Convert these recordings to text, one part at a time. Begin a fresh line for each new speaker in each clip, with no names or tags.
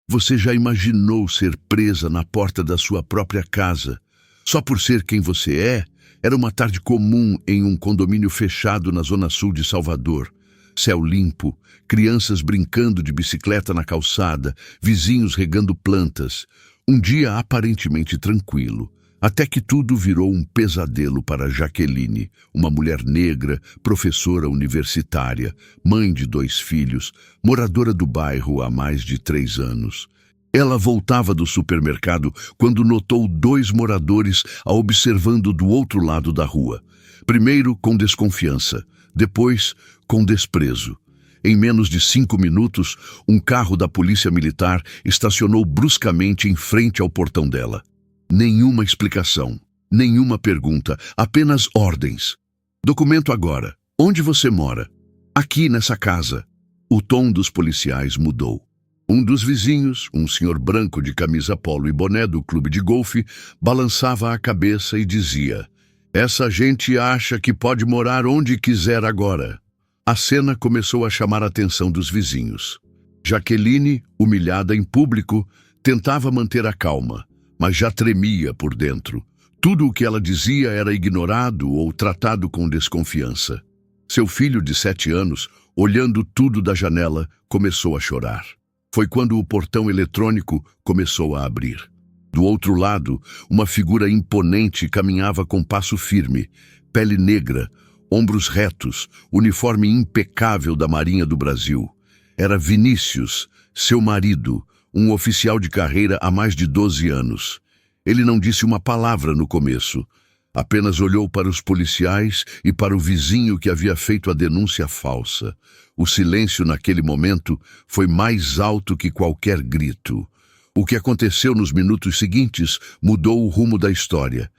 Você já imaginou ser presa na porta da sua própria casa? Só por ser quem você é? Era uma tarde comum em um condomínio fechado na zona sul de Salvador. Céu limpo, crianças brincando de bicicleta na calçada, vizinhos regando plantas. Um dia aparentemente tranquilo, até que tudo virou um pesadelo para Jaqueline, uma mulher negra, professora universitária, mãe de 2 filhos, moradora do bairro há mais de 3 anos. Ela voltava do supermercado quando notou 2 moradores a observando do outro lado da rua. Primeiro com desconfiança, depois com desprezo. Em menos de 5 minutos, um carro da polícia militar estacionou bruscamente em frente ao portão dela. Nenhuma explicação, nenhuma pergunta, apenas ordens. Documento agora. Onde você mora? Aqui nessa casa. O tom dos policiais mudou. Um dos vizinhos, um senhor branco de camisa polo e boné do clube de golfe, balançava a cabeça e dizia: "Essa gente acha que pode morar onde quiser agora." A cena começou a chamar a atenção dos vizinhos. Jaqueline, humilhada em público, tentava manter a calma, mas já tremia por dentro. Tudo o que ela dizia era ignorado ou tratado com desconfiança. Seu filho de 7 anos, olhando tudo da janela, começou a chorar. Foi quando o portão eletrônico começou a abrir. Do outro lado, uma figura imponente caminhava com passo firme, pele negra, ombros retos, uniforme impecável da Marinha do Brasil. Era Vinícius, seu marido, um oficial de carreira há mais de 12 anos. Ele não disse uma palavra no começo, apenas olhou para os policiais e para o vizinho que havia feito a denúncia falsa. O silêncio naquele momento foi mais alto que qualquer grito. O que aconteceu nos minutos seguintes mudou o rumo da história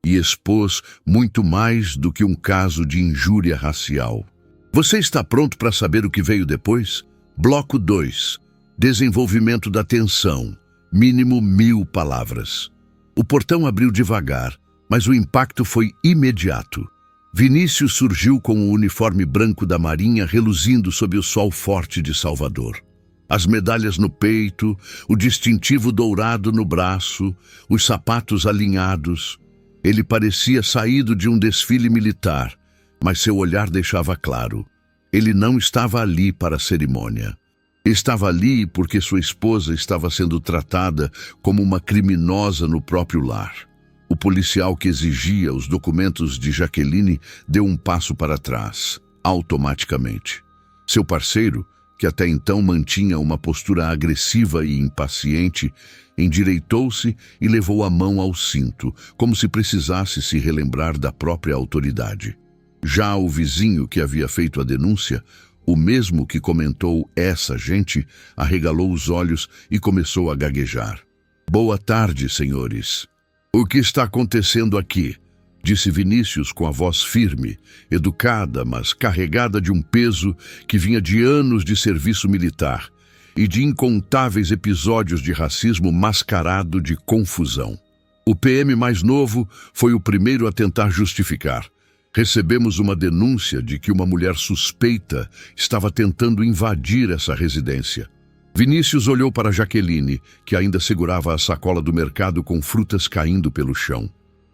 e expôs muito mais do que um caso de injúria racial. Você está pronto para saber o que veio depois? Bloco 2. Desenvolvimento da tensão. Mínimo 1000 palavras. O portão abriu devagar, mas o impacto foi imediato. Vinícius surgiu com o uniforme branco da Marinha reluzindo sob o sol forte de Salvador. As medalhas no peito, o distintivo dourado no braço, os sapatos alinhados. Ele parecia saído de um desfile militar, mas seu olhar deixava claro: ele não estava ali para a cerimônia. Estava ali porque sua esposa estava sendo tratada como uma criminosa no próprio lar. O policial que exigia os documentos de Jaqueline deu um passo para trás, automaticamente. Seu parceiro, que até então mantinha uma postura agressiva e impaciente, endireitou-se e levou a mão ao cinto, como se precisasse se relembrar da própria autoridade. Já o vizinho que havia feito a denúncia, o mesmo que comentou "essa gente", arregalou os olhos e começou a gaguejar. "Boa tarde, senhores. O que está acontecendo aqui?", disse Vinícius com a voz firme, educada, mas carregada de um peso que vinha de anos de serviço militar e de incontáveis episódios de racismo mascarado de confusão. O PM mais novo foi o primeiro a tentar justificar. "Recebemos uma denúncia de que uma mulher suspeita estava tentando invadir essa residência." Vinícius olhou para Jaqueline, que ainda segurava a sacola do mercado com frutas caindo pelo chão.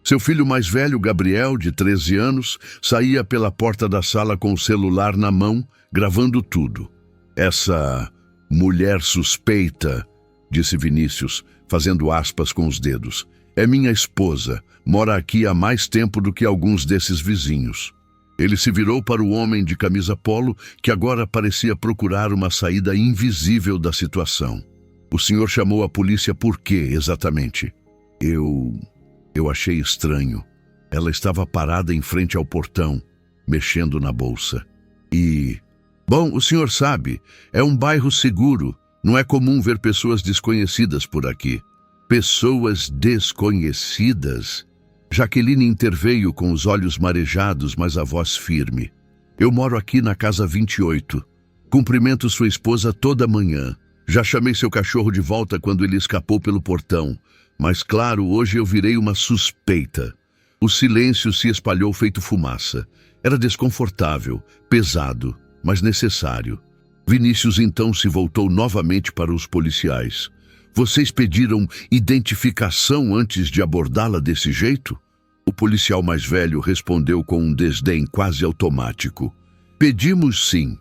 Seu filho mais velho, Gabriel, de 13 anos, saía pela porta da sala com o celular na mão, gravando tudo. "Essa mulher suspeita", disse Vinícius, fazendo aspas com os dedos, "é minha esposa, mora aqui há mais tempo do que alguns desses vizinhos." Ele se virou para o homem de camisa polo, que agora parecia procurar uma saída invisível da situação. "O senhor chamou a polícia por quê, exatamente?" Eu achei estranho. Ela estava parada em frente ao portão, mexendo na bolsa. Bom, o senhor sabe, é um bairro seguro. Não é comum ver pessoas desconhecidas por aqui." "Pessoas desconhecidas?" Jaqueline interveio com os olhos marejados, mas a voz firme. "Eu moro aqui na casa 28. Cumprimento sua esposa toda manhã. Já chamei seu cachorro de volta quando ele escapou pelo portão. Mas claro, hoje eu virei uma suspeita." O silêncio se espalhou feito fumaça. Era desconfortável, pesado, mas necessário. Vinícius então se voltou novamente para os policiais. Vocês pediram identificação antes de abordá-la desse jeito? O policial mais velho respondeu com um desdém quase automático. Pedimos sim,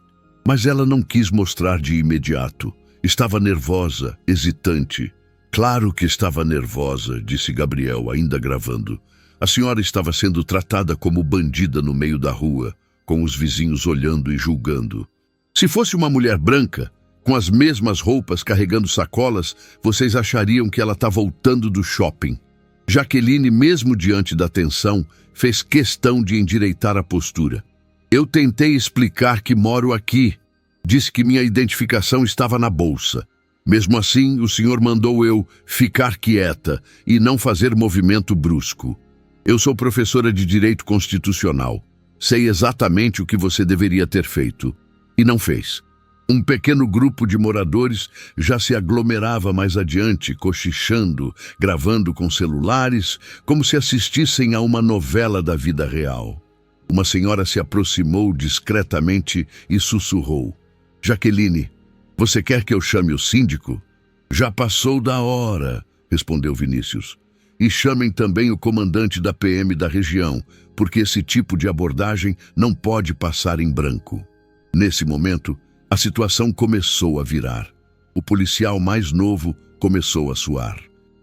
mas ela não quis mostrar de imediato. Estava nervosa, hesitante. Claro que estava nervosa, disse Gabriel, ainda gravando. A senhora estava sendo tratada como bandida no meio da rua, com os vizinhos olhando e julgando. Se fosse uma mulher branca, com as mesmas roupas carregando sacolas, vocês achariam que ela está voltando do shopping. Jaqueline, mesmo diante da tensão, fez questão de endireitar a postura. Eu tentei explicar que moro aqui. Disse que minha identificação estava na bolsa. Mesmo assim, o senhor mandou eu ficar quieta e não fazer movimento brusco. Eu sou professora de Direito Constitucional. Sei exatamente o que você deveria ter feito. E não fez. Um pequeno grupo de moradores já se aglomerava mais adiante, cochichando, gravando com celulares, como se assistissem a uma novela da vida real. Uma senhora se aproximou discretamente e sussurrou. Jaqueline, você quer que eu chame o síndico? Já passou da hora, respondeu Vinícius. E chamem também o comandante da PM da região, porque esse tipo de abordagem não pode passar em branco. Nesse momento, a situação começou a virar. O policial mais novo começou a suar.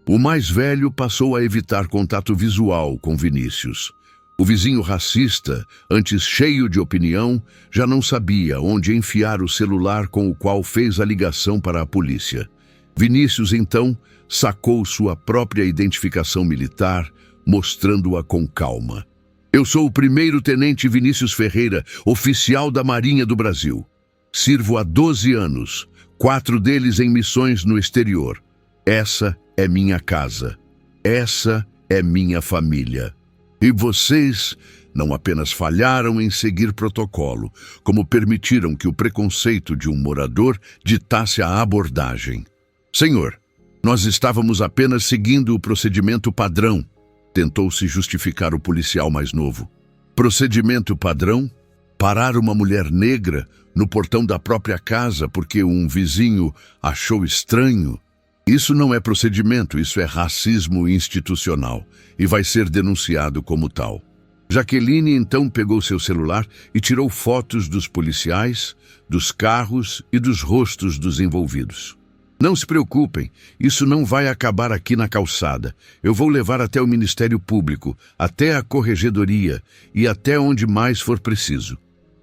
O mais velho passou a evitar contato visual com Vinícius. O vizinho racista, antes cheio de opinião, já não sabia onde enfiar o celular com o qual fez a ligação para a polícia. Vinícius, então, sacou sua própria identificação militar, mostrando-a com calma. Eu sou o primeiro-tenente Vinícius Ferreira, oficial da Marinha do Brasil. Sirvo há 12 anos, 4 deles em missões no exterior. Essa é minha casa. Essa é minha família. E vocês não apenas falharam em seguir protocolo, como permitiram que o preconceito de um morador ditasse a abordagem. Senhor, nós estávamos apenas seguindo o procedimento padrão, tentou se justificar o policial mais novo. Procedimento padrão? Parar uma mulher negra no portão da própria casa porque um vizinho achou estranho? Isso não é procedimento, isso é racismo institucional e vai ser denunciado como tal. Jaqueline então pegou seu celular e tirou fotos dos policiais, dos carros e dos rostos dos envolvidos. Não se preocupem, isso não vai acabar aqui na calçada. Eu vou levar até o Ministério Público, até a Corregedoria e até onde mais for preciso.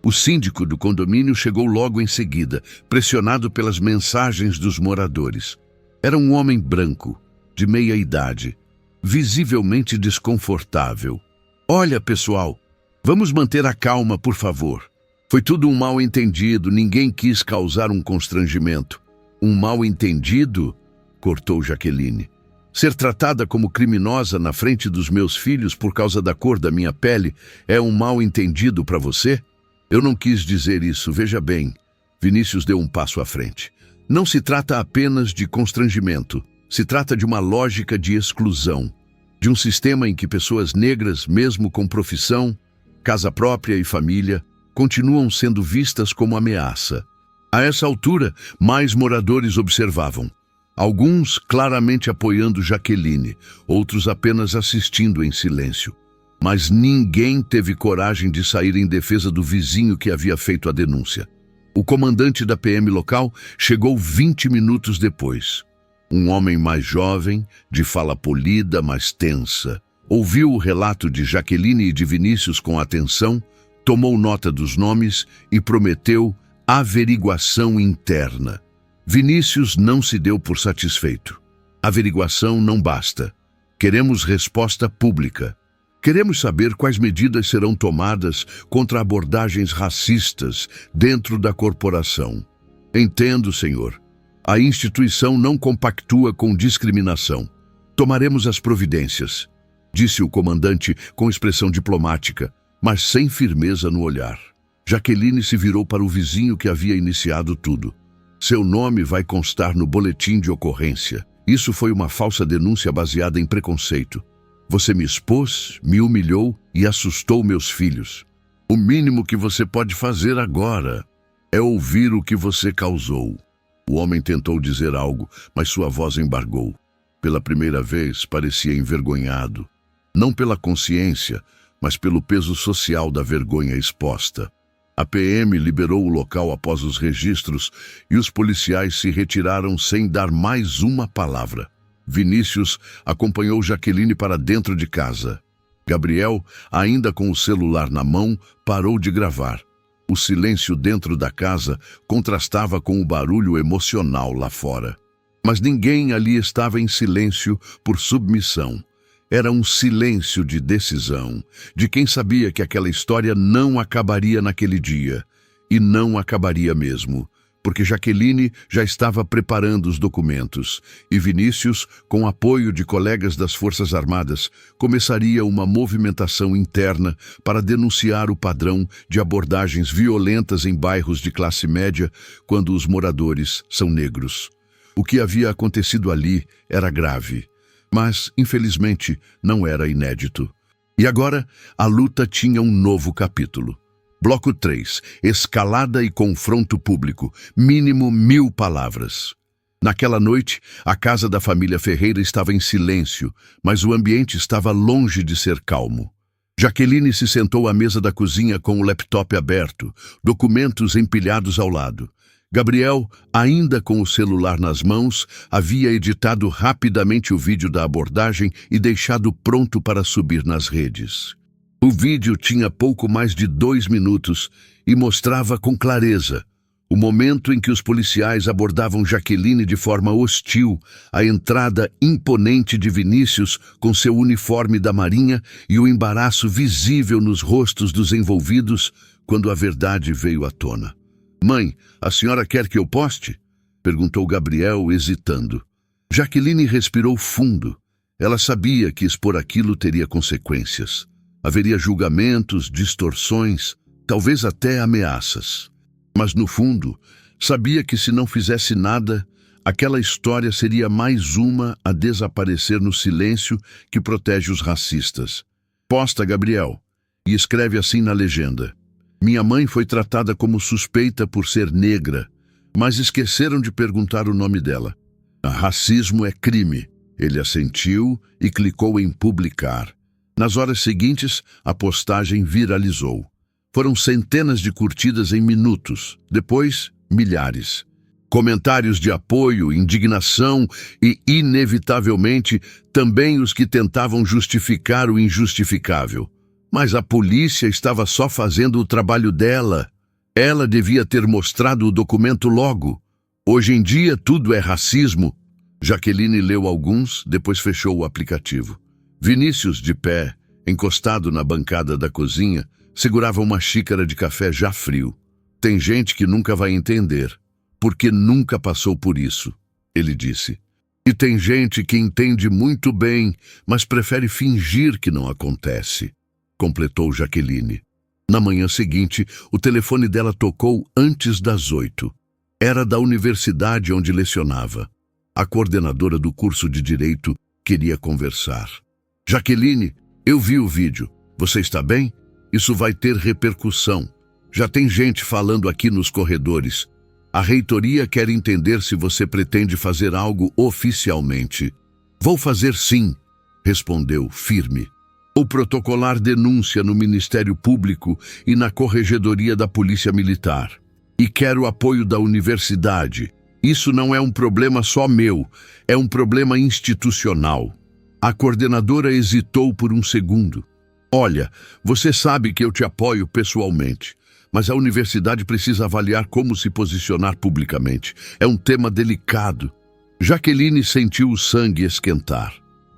O síndico do condomínio chegou logo em seguida, pressionado pelas mensagens dos moradores. Era um homem branco, de meia idade, visivelmente desconfortável. Olha, pessoal, vamos manter a calma, por favor. Foi tudo um mal-entendido, ninguém quis causar um constrangimento. Um mal-entendido? Cortou Jaqueline. Ser tratada como criminosa na frente dos meus filhos por causa da cor da minha pele é um mal-entendido para você? Eu não quis dizer isso, veja bem. Vinícius deu um passo à frente. Não se trata apenas de constrangimento, se trata de uma lógica de exclusão, de um sistema em que pessoas negras, mesmo com profissão, casa própria e família, continuam sendo vistas como ameaça. A essa altura, mais moradores observavam. Alguns claramente apoiando Jaqueline, outros apenas assistindo em silêncio. Mas ninguém teve coragem de sair em defesa do vizinho que havia feito a denúncia. O comandante da PM local chegou 20 minutos depois. Um homem mais jovem, de fala polida, mas tensa. Ouviu o relato de Jaqueline e de Vinícius com atenção, tomou nota dos nomes e prometeu averiguação interna. Vinícius não se deu por satisfeito. Averiguação não basta. Queremos resposta pública. Queremos saber quais medidas serão tomadas contra abordagens racistas dentro da corporação. Entendo, senhor. A instituição não compactua com discriminação. Tomaremos as providências, disse o comandante com expressão diplomática, mas sem firmeza no olhar. Jaqueline se virou para o vizinho que havia iniciado tudo. Seu nome vai constar no boletim de ocorrência. Isso foi uma falsa denúncia baseada em preconceito. Você me expôs, me humilhou e assustou meus filhos. O mínimo que você pode fazer agora é ouvir o que você causou. O homem tentou dizer algo, mas sua voz embargou. Pela primeira vez, parecia envergonhado. Não pela consciência, mas pelo peso social da vergonha exposta. A PM liberou o local após os registros e os policiais se retiraram sem dar mais uma palavra. Vinícius acompanhou Jaqueline para dentro de casa. Gabriel, ainda com o celular na mão, parou de gravar. O silêncio dentro da casa contrastava com o barulho emocional lá fora. Mas ninguém ali estava em silêncio por submissão. Era um silêncio de decisão, de quem sabia que aquela história não acabaria naquele dia. E não acabaria mesmo, porque Jaqueline já estava preparando os documentos, e Vinícius, com apoio de colegas das Forças Armadas, começaria uma movimentação interna para denunciar o padrão de abordagens violentas em bairros de classe média quando os moradores são negros. O que havia acontecido ali era grave, mas, infelizmente, não era inédito. E agora, a luta tinha um novo capítulo. Bloco 3. Escalada e confronto público. Mínimo 1000 palavras. Naquela noite, a casa da família Ferreira estava em silêncio, mas o ambiente estava longe de ser calmo. Jaqueline se sentou à mesa da cozinha com o laptop aberto, documentos empilhados ao lado. Gabriel, ainda com o celular nas mãos, havia editado rapidamente o vídeo da abordagem e deixado pronto para subir nas redes. O vídeo tinha pouco mais de 2 minutos e mostrava com clareza o momento em que os policiais abordavam Jaqueline de forma hostil, a entrada imponente de Vinícius com seu uniforme da Marinha e o embaraço visível nos rostos dos envolvidos quando a verdade veio à tona. "Mãe, a senhora quer que eu poste?" perguntou Gabriel, hesitando. Jaqueline respirou fundo. Ela sabia que expor aquilo teria consequências. Haveria julgamentos, distorções, talvez até ameaças. Mas, no fundo, sabia que se não fizesse nada, aquela história seria mais uma a desaparecer no silêncio que protege os racistas. "Posta, Gabriel", e escreve assim na legenda: "Minha mãe foi tratada como suspeita por ser negra, mas esqueceram de perguntar o nome dela. Racismo é crime." Ele assentiu e clicou em publicar. Nas horas seguintes, a postagem viralizou. Foram centenas de curtidas em minutos, depois, milhares. Comentários de apoio, indignação e, inevitavelmente, também os que tentavam justificar o injustificável. Mas a polícia estava só fazendo o trabalho dela. Ela devia ter mostrado o documento logo. Hoje em dia, tudo é racismo. Jaqueline leu alguns, depois fechou o aplicativo. Vinícius, de pé, encostado na bancada da cozinha, segurava uma xícara de café já frio. "Tem gente que nunca vai entender, porque nunca passou por isso", ele disse. "E tem gente que entende muito bem, mas prefere fingir que não acontece", completou Jaqueline. Na manhã seguinte, o telefone dela tocou antes das 8. Era da universidade onde lecionava. A coordenadora do curso de Direito queria conversar. "Jaqueline, eu vi o vídeo. Você está bem? Isso vai ter repercussão. Já tem gente falando aqui nos corredores. A reitoria quer entender se você pretende fazer algo oficialmente." "Vou fazer sim", respondeu firme. "Ou protocolar denúncia no Ministério Público e na Corregedoria da Polícia Militar. E quero o apoio da universidade. Isso não é um problema só meu, é um problema institucional." A coordenadora hesitou por um segundo. "Olha, você sabe que eu te apoio pessoalmente, mas a universidade precisa avaliar como se posicionar publicamente. É um tema delicado." Jaqueline sentiu o sangue esquentar.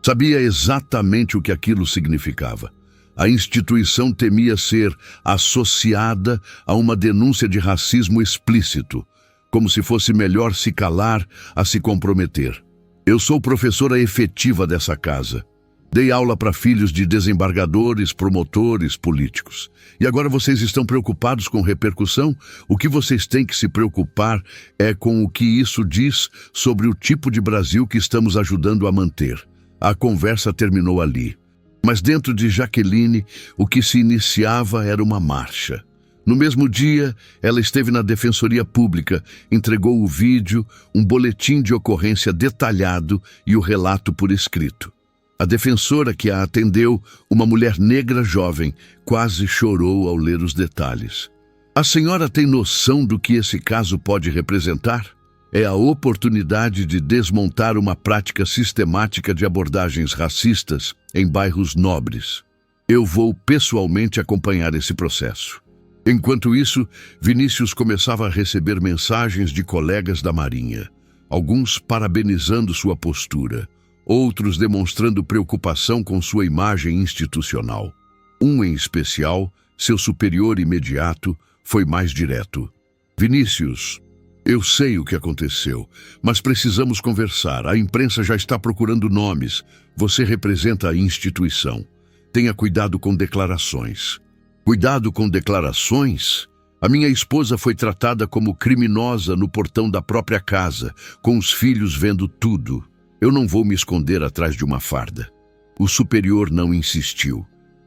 Sabia exatamente o que aquilo significava. A instituição temia ser associada a uma denúncia de racismo explícito, como se fosse melhor se calar a se comprometer. "Eu sou professora efetiva dessa casa. Dei aula para filhos de desembargadores, promotores, políticos. E agora vocês estão preocupados com repercussão? O que vocês têm que se preocupar é com o que isso diz sobre o tipo de Brasil que estamos ajudando a manter." A conversa terminou ali. Mas dentro de Jaqueline, o que se iniciava era uma marcha. No mesmo dia, ela esteve na Defensoria Pública, entregou o vídeo, um boletim de ocorrência detalhado e o relato por escrito. A defensora que a atendeu, uma mulher negra jovem, quase chorou ao ler os detalhes. A senhora tem noção do que esse caso pode representar? É a oportunidade de desmontar uma prática sistemática de abordagens racistas em bairros nobres. Eu vou pessoalmente acompanhar esse processo. Enquanto isso, Vinícius começava a receber mensagens de colegas da Marinha, alguns parabenizando sua postura, outros demonstrando preocupação com sua imagem institucional. Um em especial, seu superior imediato, foi mais direto. Vinícius, eu sei o que aconteceu, mas precisamos conversar. A imprensa já está procurando nomes. Você representa a instituição. Tenha cuidado com declarações. Cuidado com declarações? A minha esposa foi tratada como criminosa no portão da própria casa, com os filhos vendo tudo. Eu não vou me esconder atrás de uma farda. O superior não insistiu,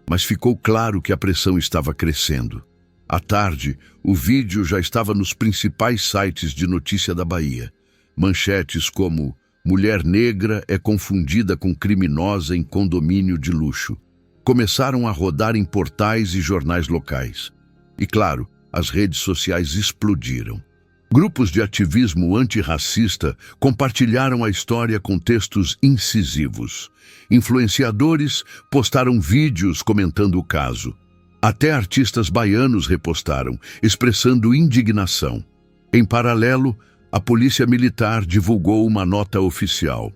mas ficou claro que a pressão estava crescendo. À tarde, o vídeo já estava nos principais sites de notícia da Bahia. Manchetes como "Mulher negra é confundida com criminosa em condomínio de luxo" começaram a rodar em portais e jornais locais. E claro, as redes sociais explodiram. Grupos de ativismo antirracista compartilharam a história com textos incisivos. Influenciadores postaram vídeos comentando o caso. Até artistas baianos repostaram, expressando indignação. Em paralelo, a Polícia Militar divulgou uma nota oficial.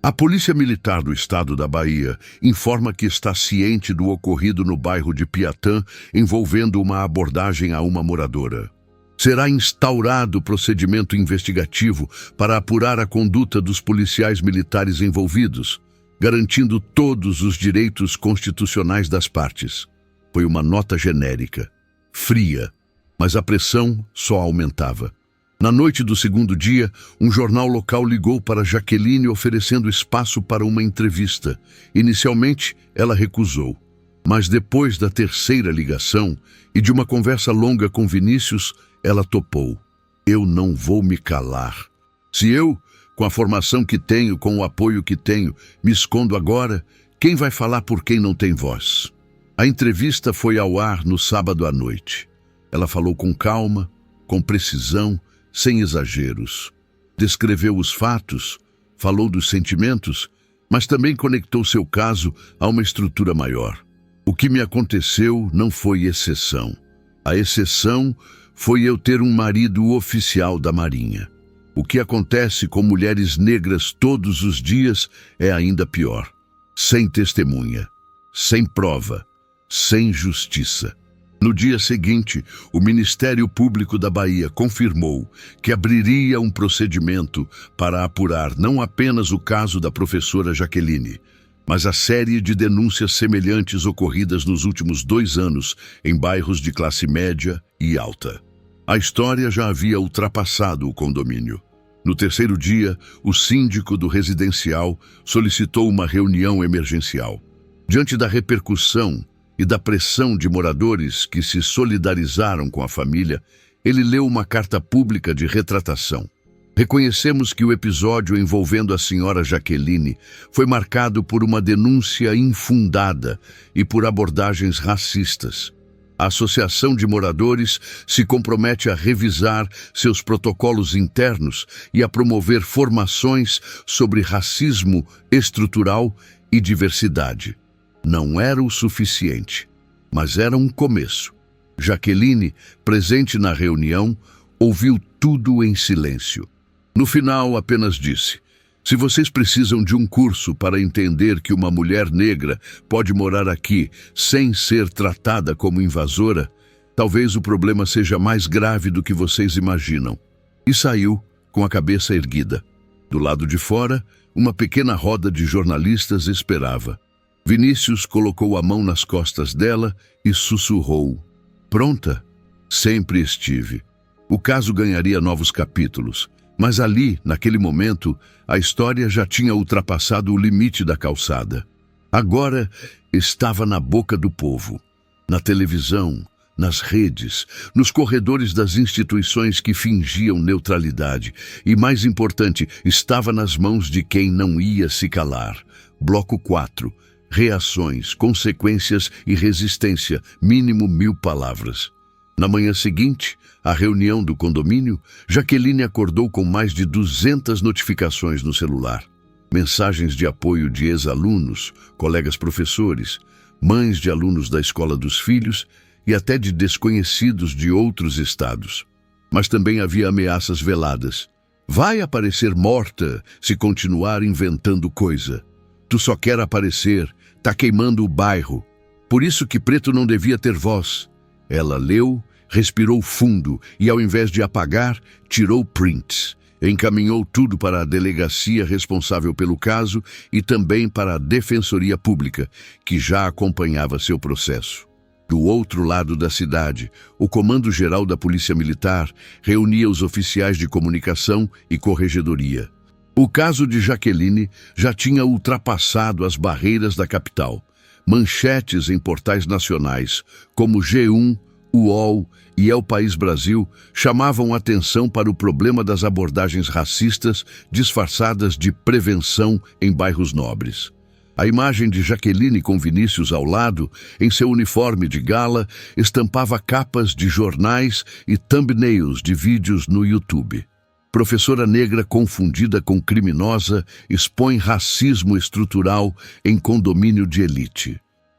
A Polícia Militar do Estado da Bahia informa que está ciente do ocorrido no bairro de Piatã, envolvendo uma abordagem a uma moradora. Será instaurado procedimento investigativo para apurar a conduta dos policiais militares envolvidos, garantindo todos os direitos constitucionais das partes. Foi uma nota genérica, fria, mas a pressão só aumentava. Na noite do segundo dia, um jornal local ligou para Jaqueline oferecendo espaço para uma entrevista. Inicialmente, ela recusou, mas depois da terceira ligação e de uma conversa longa com Vinícius, ela topou. Eu não vou me calar. Se eu, com a formação que tenho, com o apoio que tenho, me escondo agora, quem vai falar por quem não tem voz? A entrevista foi ao ar no sábado à noite. Ela falou com calma, com precisão, sem exageros. Descreveu os fatos, falou dos sentimentos, mas também conectou seu caso a uma estrutura maior. O que me aconteceu não foi exceção. A exceção foi eu ter um marido oficial da Marinha. O que acontece com mulheres negras todos os dias é ainda pior. Sem testemunha, sem prova, sem justiça. No dia seguinte, o Ministério Público da Bahia confirmou que abriria um procedimento para apurar não apenas o caso da professora Jaqueline, mas a série de denúncias semelhantes ocorridas nos últimos 2 anos em bairros de classe média e alta. A história já havia ultrapassado o condomínio. No terceiro dia, o síndico do residencial solicitou uma reunião emergencial. Diante da repercussão e da pressão de moradores que se solidarizaram com a família, ele leu uma carta pública de retratação. Reconhecemos que o episódio envolvendo a senhora Jaqueline foi marcado por uma denúncia infundada e por abordagens racistas. A Associação de Moradores se compromete a revisar seus protocolos internos e a promover formações sobre racismo estrutural e diversidade. Não era o suficiente, mas era um começo. Jaqueline, presente na reunião, ouviu tudo em silêncio. No final, apenas disse: "Se vocês precisam de um curso para entender que uma mulher negra pode morar aqui sem ser tratada como invasora, talvez o problema seja mais grave do que vocês imaginam." E saiu com a cabeça erguida. Do lado de fora, uma pequena roda de jornalistas esperava. Vinícius colocou a mão nas costas dela e sussurrou: "Pronta?" Sempre estive. O caso ganharia novos capítulos, mas ali, naquele momento, a história já tinha ultrapassado o limite da calçada. Agora estava na boca do povo, na televisão, nas redes, nos corredores das instituições que fingiam neutralidade e, mais importante, estava nas mãos de quem não ia se calar. Bloco 4. Reações, consequências e resistência, mínimo 1000 palavras. Na manhã seguinte, à reunião do condomínio, Jaqueline acordou com mais de 200 notificações no celular. Mensagens de apoio de ex-alunos, colegas professores, mães de alunos da escola dos filhos e até de desconhecidos de outros estados. Mas também havia ameaças veladas. Vai aparecer morta se continuar inventando coisa. Tu só quer aparecer, tá queimando o bairro. Por isso que preto não devia ter voz. Ela leu, respirou fundo e, ao invés de apagar, tirou prints. Encaminhou tudo para a delegacia responsável pelo caso e também para a Defensoria Pública, que já acompanhava seu processo. Do outro lado da cidade, o Comando-Geral da Polícia Militar reunia os oficiais de comunicação e corregedoria. O caso de Jaqueline já tinha ultrapassado as barreiras da capital. Manchetes em portais nacionais, como G1, UOL e El País Brasil, chamavam atenção para o problema das abordagens racistas disfarçadas de prevenção em bairros nobres. A imagem de Jaqueline com Vinícius ao lado, em seu uniforme de gala, estampava capas de jornais e thumbnails de vídeos no YouTube. Professora negra confundida com criminosa expõe racismo estrutural em condomínio de elite.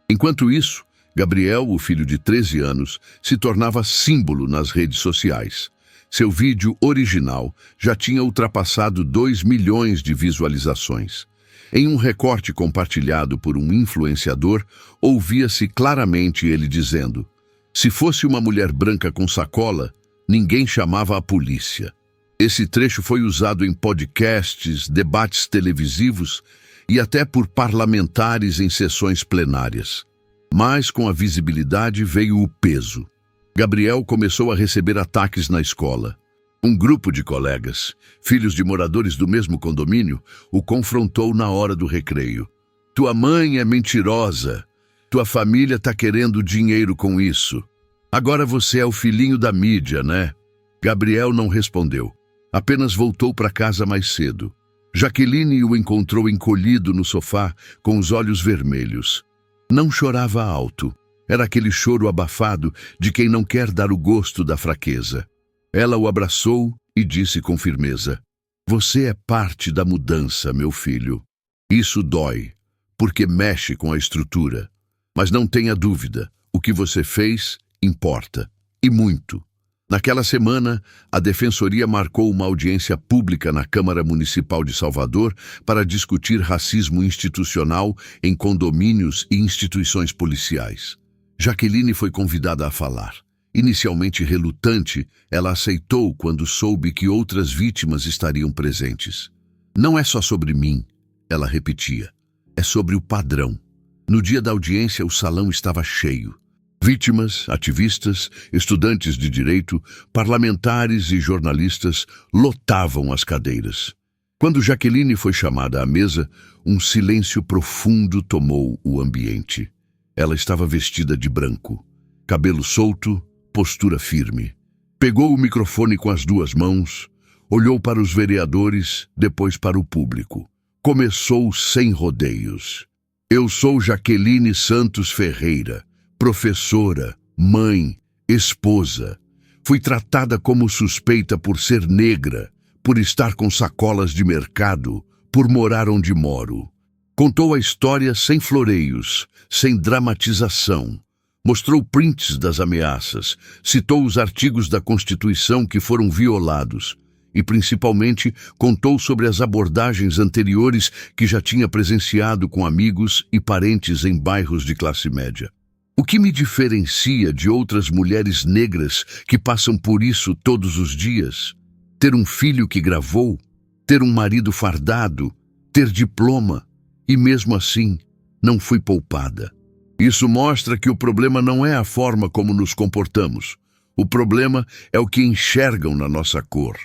Enquanto isso, Gabriel, o filho de 13 anos, se tornava símbolo nas redes sociais. Seu vídeo original já tinha ultrapassado 2 milhões de visualizações. Em um recorte compartilhado por um influenciador, ouvia-se claramente ele dizendo: "Se fosse uma mulher branca com sacola, ninguém chamava a polícia." Esse trecho foi usado em podcasts, debates televisivos e até por parlamentares em sessões plenárias. Mas com a visibilidade veio o peso. Gabriel começou a receber ataques na escola. Um grupo de colegas, filhos de moradores do mesmo condomínio, o confrontou na hora do recreio. "Tua mãe é mentirosa. Tua família está querendo dinheiro com isso. Agora você é o filhinho da mídia, né?" Gabriel não respondeu. Apenas voltou para casa mais cedo. Jaqueline o encontrou encolhido no sofá, com os olhos vermelhos. Não chorava alto. Era aquele choro abafado de quem não quer dar o gosto da fraqueza. Ela o abraçou e disse com firmeza: "Você é parte da mudança, meu filho. Isso dói, porque mexe com a estrutura. Mas não tenha dúvida, o que você fez importa, e muito." Naquela semana, a Defensoria marcou uma audiência pública na Câmara Municipal de Salvador para discutir racismo institucional em condomínios e instituições policiais. Jaqueline foi convidada a falar. Inicialmente relutante, ela aceitou quando soube que outras vítimas estariam presentes. "Não é só sobre mim", ela repetia. "É sobre o padrão." No dia da audiência, o salão estava cheio. Vítimas, ativistas, estudantes de direito, parlamentares e jornalistas lotavam as cadeiras. Quando Jaqueline foi chamada à mesa, um silêncio profundo tomou o ambiente. Ela estava vestida de branco, cabelo solto, postura firme. Pegou o microfone com as 2 mãos, olhou para os vereadores, depois para o público. Começou sem rodeios. "Eu sou Jaqueline Santos Ferreira, professora, mãe, esposa. Fui tratada como suspeita por ser negra, por estar com sacolas de mercado, por morar onde moro." Contou a história sem floreios, sem dramatização. Mostrou prints das ameaças, citou os artigos da Constituição que foram violados e, principalmente, contou sobre as abordagens anteriores que já tinha presenciado com amigos e parentes em bairros de classe média. "O que me diferencia de outras mulheres negras que passam por isso todos os dias? Ter um filho que gravou, ter um marido fardado, ter diploma, e mesmo assim não fui poupada. Isso mostra que o problema não é a forma como nos comportamos. O problema é o que enxergam na nossa cor."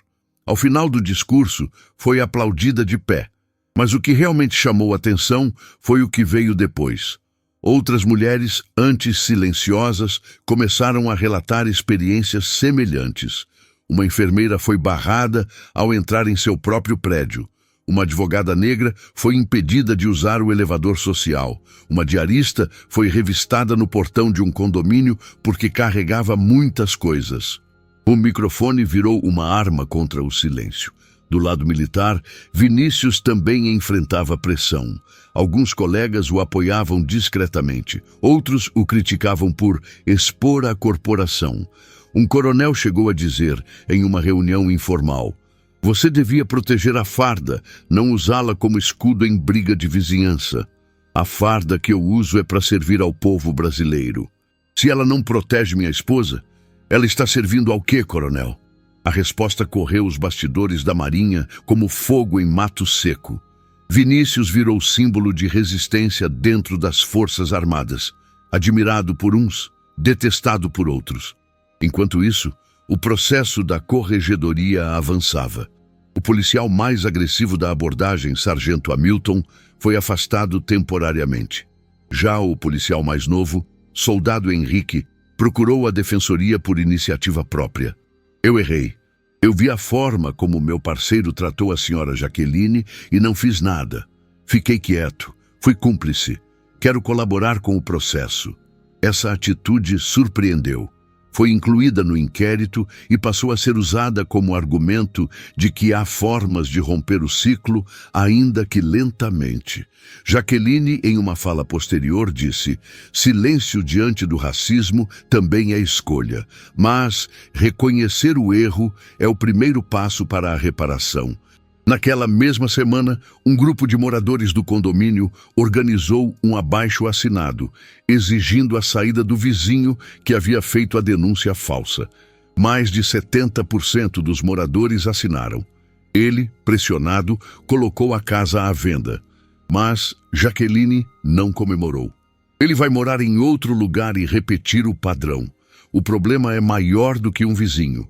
Ao final do discurso, foi aplaudida de pé. Mas o que realmente chamou atenção foi o que veio depois. Outras mulheres, antes silenciosas, começaram a relatar experiências semelhantes. Uma enfermeira foi barrada ao entrar em seu próprio prédio. Uma advogada negra foi impedida de usar o elevador social. Uma diarista foi revistada no portão de um condomínio porque carregava muitas coisas. O microfone virou uma arma contra o silêncio. Do lado militar, Vinícius também enfrentava pressão. Alguns colegas o apoiavam discretamente. Outros o criticavam por expor a corporação. Um coronel chegou a dizer, em uma reunião informal, "Você devia proteger a farda, não usá-la como escudo em briga de vizinhança. A farda que eu uso é para servir ao povo brasileiro. Se ela não protege minha esposa, ela está servindo ao quê, coronel?" A resposta correu os bastidores da Marinha como fogo em mato seco. Vinícius virou símbolo de resistência dentro das Forças Armadas, admirado por uns, detestado por outros. Enquanto isso, o processo da corregedoria avançava. O policial mais agressivo da abordagem, Sargento Hamilton, foi afastado temporariamente. Já o policial mais novo, Soldado Henrique, procurou a defensoria por iniciativa própria. "Eu errei. Eu vi a forma como meu parceiro tratou a senhora Jaqueline e não fiz nada. Fiquei quieto. Fui cúmplice. Quero colaborar com o processo." Essa atitude surpreendeu. Foi incluída no inquérito e passou a ser usada como argumento de que há formas de romper o ciclo, ainda que lentamente. Jaqueline, em uma fala posterior, disse: "Silêncio diante do racismo também é escolha, mas reconhecer o erro é o primeiro passo para a reparação." Naquela mesma semana, um grupo de moradores do condomínio organizou um abaixo-assinado, exigindo a saída do vizinho que havia feito a denúncia falsa. Mais de 70% dos moradores assinaram. Ele, pressionado, colocou a casa à venda. Mas Jaqueline não comemorou. "Ele vai morar em outro lugar e repetir o padrão. O problema é maior do que um vizinho.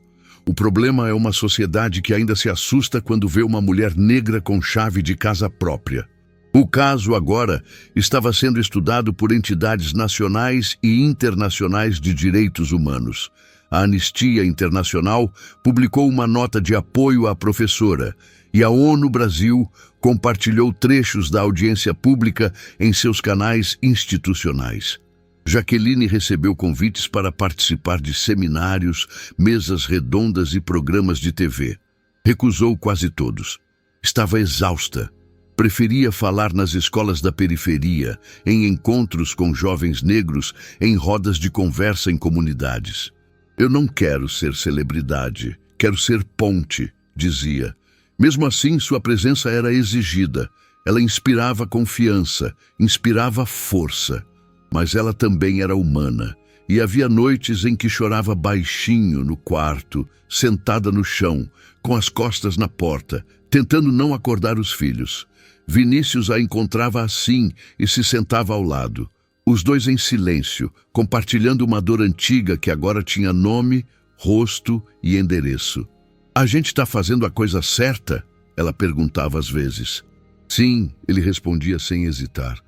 O problema é uma sociedade que ainda se assusta quando vê uma mulher negra com chave de casa própria." O caso agora estava sendo estudado por entidades nacionais e internacionais de direitos humanos. A Anistia Internacional publicou uma nota de apoio à professora e a ONU Brasil compartilhou trechos da audiência pública em seus canais institucionais. Jaqueline recebeu convites para participar de seminários, mesas redondas e programas de TV. Recusou quase todos. Estava exausta. Preferia falar nas escolas da periferia, em encontros com jovens negros, em rodas de conversa em comunidades. "Eu não quero ser celebridade, quero ser ponte", dizia. Mesmo assim, sua presença era exigida. Ela inspirava confiança, inspirava força. Mas ela também era humana, e havia noites em que chorava baixinho no quarto, sentada no chão, com as costas na porta, tentando não acordar os filhos. Vinícius a encontrava assim e se sentava ao lado. Os dois em silêncio, compartilhando uma dor antiga que agora tinha nome, rosto e endereço. "A gente está fazendo a coisa certa?" ela perguntava às vezes. "Sim", ele respondia sem hesitar.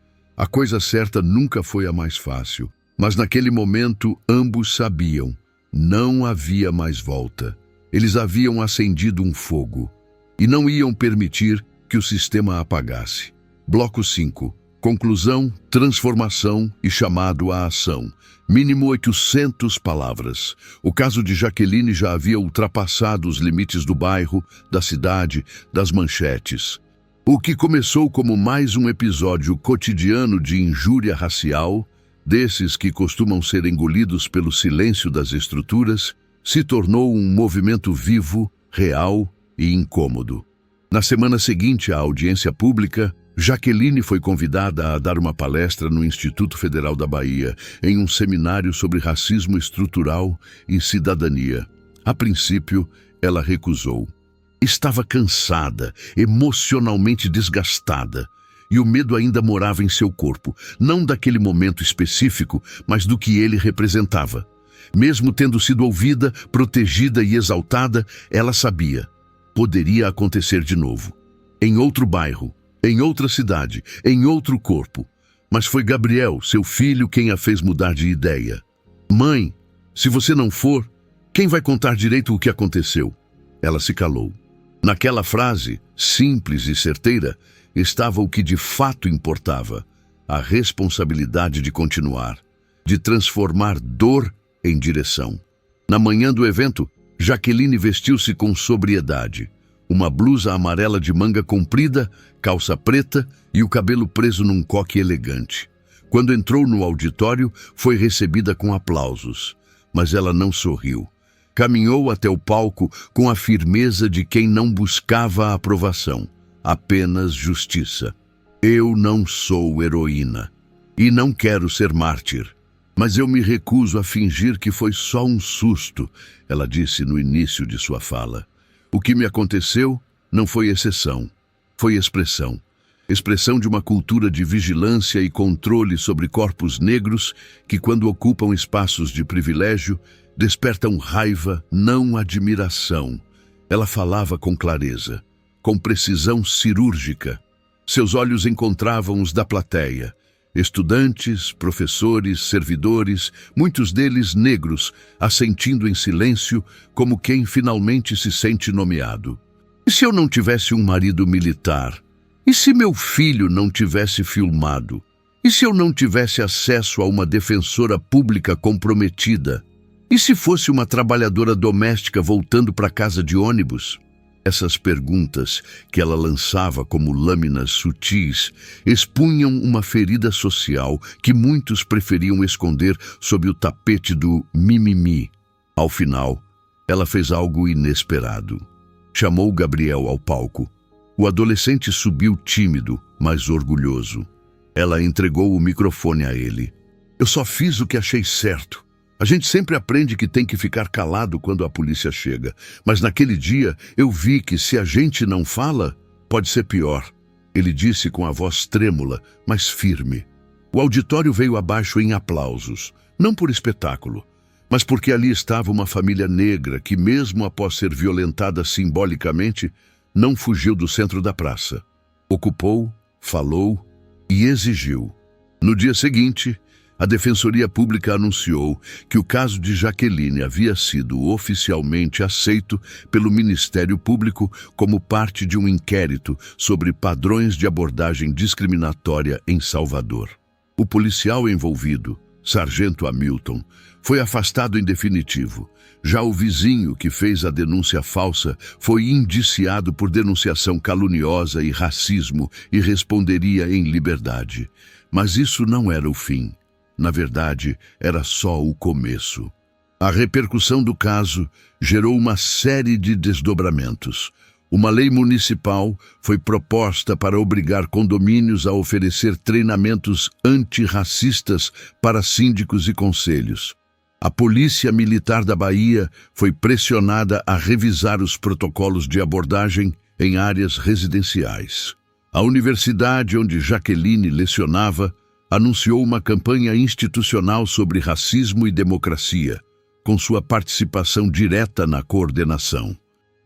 A coisa certa nunca foi a mais fácil, mas naquele momento ambos sabiam, não havia mais volta. Eles haviam acendido um fogo e não iam permitir que o sistema apagasse. Bloco 5. Conclusão, transformação e chamado à ação. Mínimo 800 palavras. O caso de Jaqueline já havia ultrapassado os limites do bairro, da cidade, das manchetes. O que começou como mais um episódio cotidiano de injúria racial, desses que costumam ser engolidos pelo silêncio das estruturas, se tornou um movimento vivo, real e incômodo. Na semana seguinte à audiência pública, Jaqueline foi convidada a dar uma palestra no Instituto Federal da Bahia, em um seminário sobre racismo estrutural e cidadania. A princípio, ela recusou. Estava cansada, emocionalmente desgastada, e o medo ainda morava em seu corpo, não daquele momento específico, mas do que ele representava. Mesmo tendo sido ouvida, protegida e exaltada, ela sabia. Poderia acontecer de novo. Em outro bairro, em outra cidade, em outro corpo. Mas foi Gabriel, seu filho, quem a fez mudar de ideia. Mãe, se você não for, quem vai contar direito o que aconteceu? Ela se calou. Naquela frase, simples e certeira, estava o que de fato importava: a responsabilidade de continuar, de transformar dor em direção. Na manhã do evento, Jaqueline vestiu-se com sobriedade. Uma blusa amarela de manga comprida, calça preta e o cabelo preso num coque elegante. Quando entrou no auditório, foi recebida com aplausos. Mas ela não sorriu. Caminhou até o palco com a firmeza de quem não buscava a aprovação, apenas justiça. Eu não sou heroína e não quero ser mártir, mas eu me recuso a fingir que foi só um susto, ela disse no início de sua fala. O que me aconteceu não foi exceção, foi expressão. Expressão de uma cultura de vigilância e controle sobre corpos negros que, quando ocupam espaços de privilégio, despertam raiva, não admiração. Ela falava com clareza, com precisão cirúrgica. Seus olhos encontravam os da plateia. Estudantes, professores, servidores, muitos deles negros, assentindo em silêncio, como quem finalmente se sente nomeado. E se eu não tivesse um marido militar? E se meu filho não tivesse filmado? E se eu não tivesse acesso a uma defensora pública comprometida? E se fosse uma trabalhadora doméstica voltando para casa de ônibus? Essas perguntas, que ela lançava como lâminas sutis, expunham uma ferida social que muitos preferiam esconder sob o tapete do mimimi. Ao final, ela fez algo inesperado. Chamou Gabriel ao palco. O adolescente subiu tímido, mas orgulhoso. Ela entregou o microfone a ele. Eu só fiz o que achei certo. A gente sempre aprende que tem que ficar calado quando a polícia chega. Mas naquele dia eu vi que se a gente não fala, pode ser pior. Ele disse com a voz trêmula, mas firme. O auditório veio abaixo em aplausos. Não por espetáculo, mas porque ali estava uma família negra que, mesmo após ser violentada simbolicamente, não fugiu do centro da praça. Ocupou, falou e exigiu. No dia seguinte, a Defensoria Pública anunciou que o caso de Jaqueline havia sido oficialmente aceito pelo Ministério Público como parte de um inquérito sobre padrões de abordagem discriminatória em Salvador. O policial envolvido, Sargento Hamilton, foi afastado em definitivo. Já o vizinho que fez a denúncia falsa foi indiciado por denunciação caluniosa e racismo e responderia em liberdade. Mas isso não era o fim. Na verdade, era só o começo. A repercussão do caso gerou uma série de desdobramentos. Uma lei municipal foi proposta para obrigar condomínios a oferecer treinamentos antirracistas para síndicos e conselhos. A Polícia Militar da Bahia foi pressionada a revisar os protocolos de abordagem em áreas residenciais. A universidade onde Jaqueline lecionava anunciou uma campanha institucional sobre racismo e democracia, com sua participação direta na coordenação.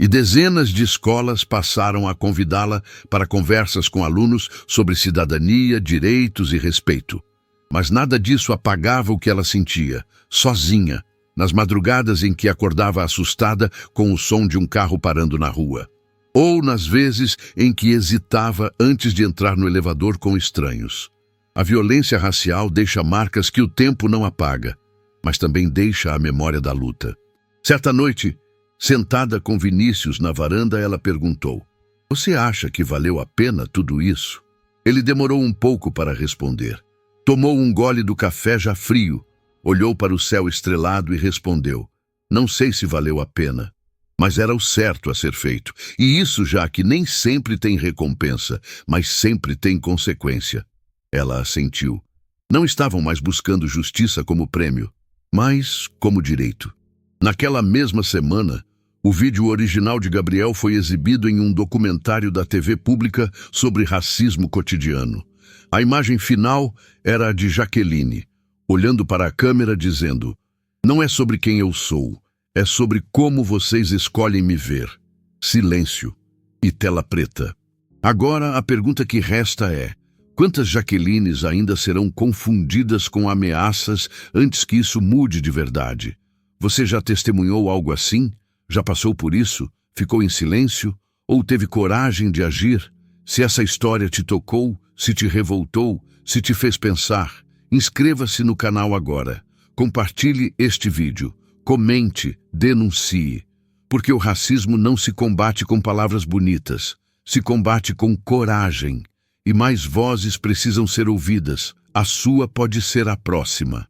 E dezenas de escolas passaram a convidá-la para conversas com alunos sobre cidadania, direitos e respeito. Mas nada disso apagava o que ela sentia, sozinha, nas madrugadas em que acordava assustada com o som de um carro parando na rua. Ou nas vezes em que hesitava antes de entrar no elevador com estranhos. A violência racial deixa marcas que o tempo não apaga, mas também deixa a memória da luta. Certa noite, sentada com Vinícius na varanda, ela perguntou: "Você acha que valeu a pena tudo isso?" Ele demorou um pouco para responder. Tomou um gole do café já frio, olhou para o céu estrelado e respondeu: "Não sei se valeu a pena, mas era o certo a ser feito. E isso já que nem sempre tem recompensa, mas sempre tem consequência." Ela assentiu. Não estavam mais buscando justiça como prêmio, mas como direito. Naquela mesma semana, o vídeo original de Gabriel foi exibido em um documentário da TV pública sobre racismo cotidiano. A imagem final era a de Jaqueline, olhando para a câmera dizendo: "Não é sobre quem eu sou, é sobre como vocês escolhem me ver." Silêncio e tela preta. Agora a pergunta que resta é: Quantas Jaquelines ainda serão confundidas com ameaças antes que isso mude de verdade? Você já testemunhou algo assim? Já passou por isso? Ficou em silêncio? Ou teve coragem de agir? Se essa história te tocou, se te revoltou, se te fez pensar, inscreva-se no canal agora. Compartilhe este vídeo. Comente, denuncie. Porque o racismo não se combate com palavras bonitas, se combate com coragem. E mais vozes precisam ser ouvidas. A sua pode ser a próxima.